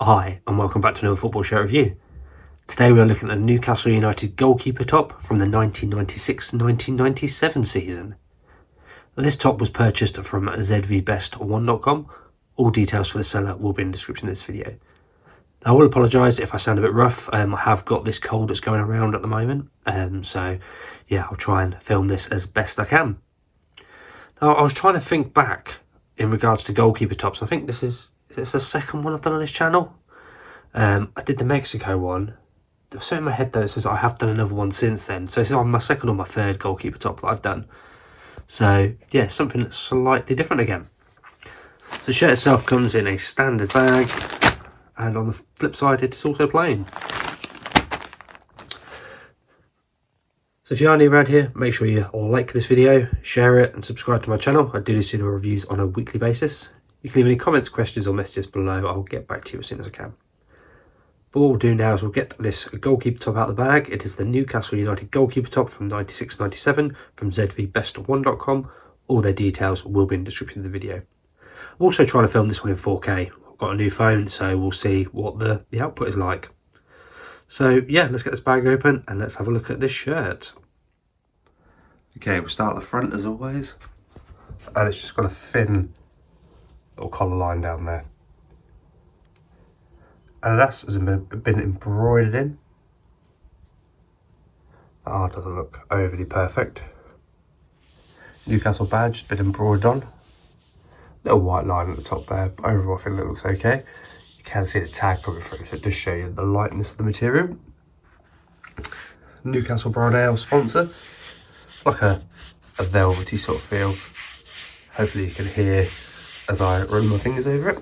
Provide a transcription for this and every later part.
Hi, and welcome back to another football show review. Today we are looking at the Newcastle United goalkeeper top from the 1996-1997 season. This top was purchased from dhgate.com. All details for the seller will be in the description of this video. I will apologise if I sound a bit rough. I have got this cold that's going around at the moment, so yeah, I'll try and film this as best I can. Now, I was trying to think back in regards to goalkeeper tops. I think it's the second one I've done on this channel. I did the Mexico one. There was something in my head though that says I have done another one since then. So it's on my second or my third goalkeeper top that I've done. So yeah, something that's slightly different again. So the shirt itself comes in a standard bag, and on the flip side it is also plain. So if you are new around here, make sure you like this video, share it and subscribe to my channel. I do see the reviews on a weekly basis. You can leave any comments, questions or messages below. I'll get back to you as soon as I can. But what we'll do now is we'll get this goalkeeper top out of the bag. It is the Newcastle United goalkeeper top from 96-97 from zvbest1.com. All their details will be in the description of the video. I'm also trying to film this one in 4K. I've got a new phone, so we'll see what the output is like. So yeah, let's get this bag open and let's have a look at this shirt. Okay, we'll start at the front as always. And it's just got a thin little collar line down there. And that's been embroidered in. That art doesn't look overly perfect. Newcastle badge has been embroidered on. Little white line at the top there, but overall I think it looks okay. You can see the tag coming through, so it does show you the lightness of the material. Newcastle Brown Ale sponsor. Like a velvety sort of feel. Hopefully you can hear as I run my fingers over it.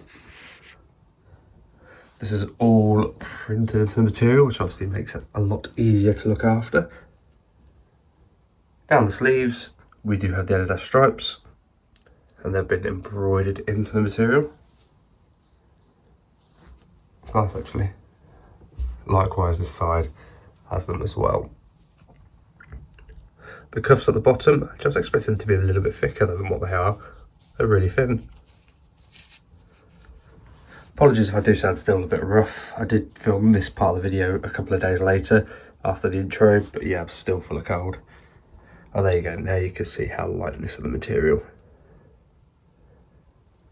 This is all printed into the material, which obviously makes it a lot easier to look after. Down the sleeves, we do have the Adidas stripes, and they've been embroidered into the material. It's nice actually. Likewise, this side has them as well. The cuffs at the bottom, I just expect them to be a little bit thicker than what they are. They're really thin. Apologies if I do sound still a bit rough. I did film this part of the video a couple of days later after the intro, but yeah, I'm still full of cold. Oh, there you go. Now you can see how lightness of the material.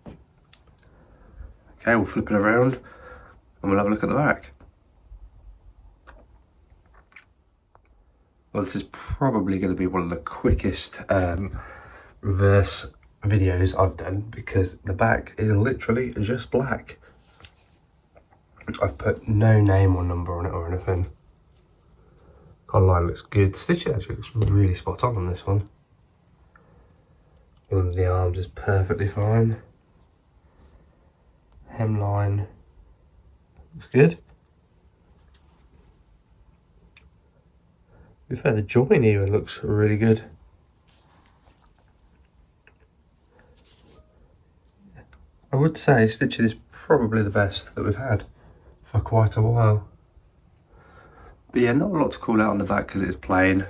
Okay, we'll flip it around and we'll have a look at the back. Well, this is probably going to be one of the quickest reverse videos I've done because the back is literally just black. I've put no name or number on it or anything. Collar line looks good. Stitching actually looks really spot on this one. One of the arms is perfectly fine. Hemline looks good. To be fair, the join even looks really good. I would say stitching is probably the best that we've had for quite a while. But yeah, not a lot to call out on the back because it's plain.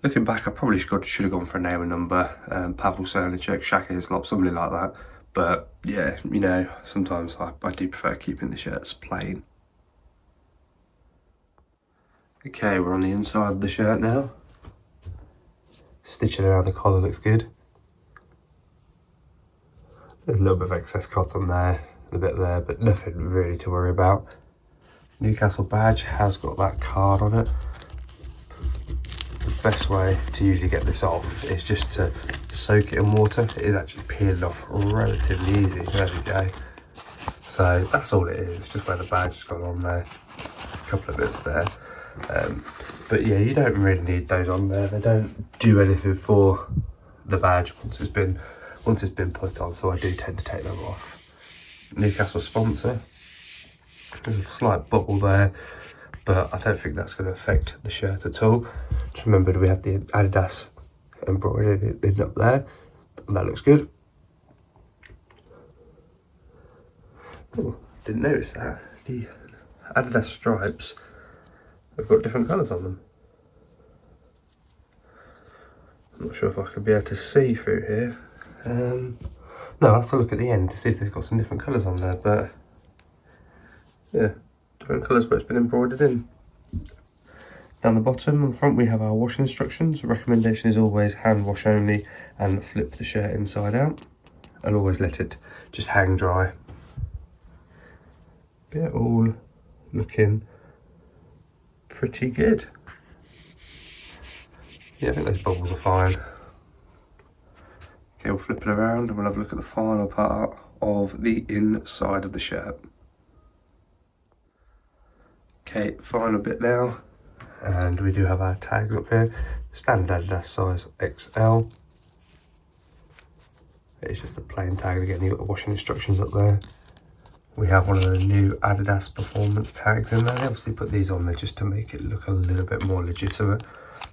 Looking back, I probably should have gone for a name and number. Pavel Cernicek, Shaka Hislop, somebody like that. But yeah, you know, sometimes I do prefer keeping the shirts plain. Okay, we're on the inside of the shirt now. Stitching around the collar looks good. There's a little bit of excess cotton there, and a bit there, but nothing really to worry about. Newcastle badge has got that card on it. The best way to usually get this off is just to soak it in water. It is actually peeling off relatively easy. There we go. So that's all it is, just where the badge has gone on there. A couple of bits there. But yeah, you don't really need those on there. They don't do anything for the badge once it's been put on, so I do tend to take them off. Newcastle sponsor. There's a slight bubble there, but I don't think that's going to affect the shirt at all. Just remembered we have the Adidas embroidered in up there, and that looks good. Oh, didn't notice that. The Adidas stripes have got different colours on them. I'm not sure if I could be able to see through here. No, I'll have to look at the end to see if they've got some different colours on there, but yeah, different colours, but it's been embroidered in. Down the bottom on the front we have our washing instructions. The recommendation is always hand wash only and flip the shirt inside out, and always let it just hang dry. But yeah, all looking pretty good. Yeah, I think those bubbles are fine. Okay, we'll flip it around and we'll have a look at the final part of the inside of the shirt. Okay, final bit now. And we do have our tags up here. Standard Adidas size XL. It's just a plain tag again, you've got the washing instructions up there. We have one of the new Adidas performance tags in there. They obviously put these on there just to make it look a little bit more legitimate.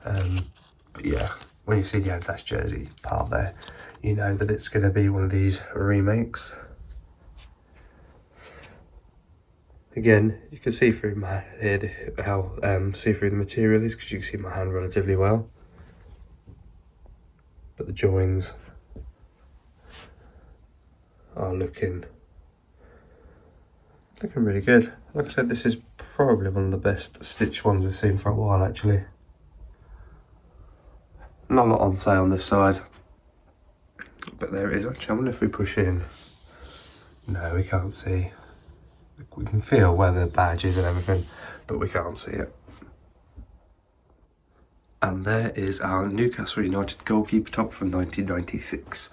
But yeah, when you see the Adidas jersey part there, you know that it's going to be one of these remakes. Again, you can see through my head how see-through the material is, because you can see my hand relatively well. But the joins are looking really good. Like I said, this is probably one of the best stitched ones we've seen for a while actually. Not a lot on sale on this side, but there it is. Actually, I wonder if we push in. No, we can't see. We can feel where the badge is and everything, but we can't see it. And there is our Newcastle United goalkeeper top from 1996.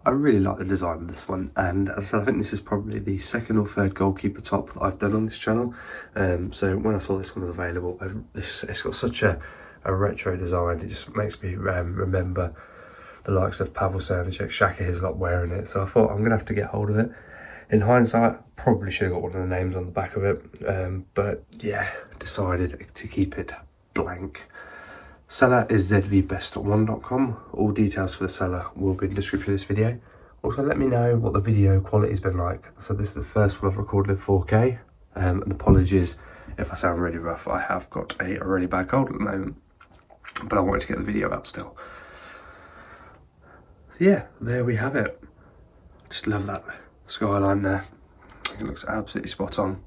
I really like the design of this one, and as I said, I think this is probably the second or third goalkeeper top that I've done on this channel. So when I saw this one was available, it's got such a retro design. It just makes me remember the likes of Pavel Srnicek, Shaka Hislop wearing it. So I thought I'm gonna have to get hold of it. In hindsight, probably should have got one of the names on the back of it, but yeah, decided to keep it blank. Seller is zvbest1.com. All details for the seller will be in the description of this video. Also, let me know what the video quality has been like. So this is the first one I've recorded in 4K, and apologies if I sound really rough. I have got a really bad cold at the moment, but I wanted to get the video up still. So yeah, there we have it. Just love that skyline there. It looks absolutely spot on.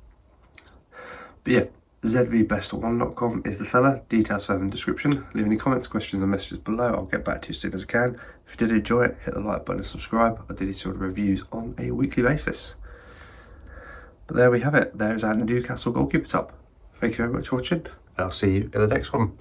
But yeah, zvbest1.com is the seller. Details further in the description. Leave any comments, questions and messages below. I'll get back to you as soon as I can. If you did enjoy it, hit the like button and subscribe. I do these sort of reviews on a weekly basis. But there we have it. There's our Newcastle goalkeeper top. Thank you very much for watching, and I'll see you in the next one.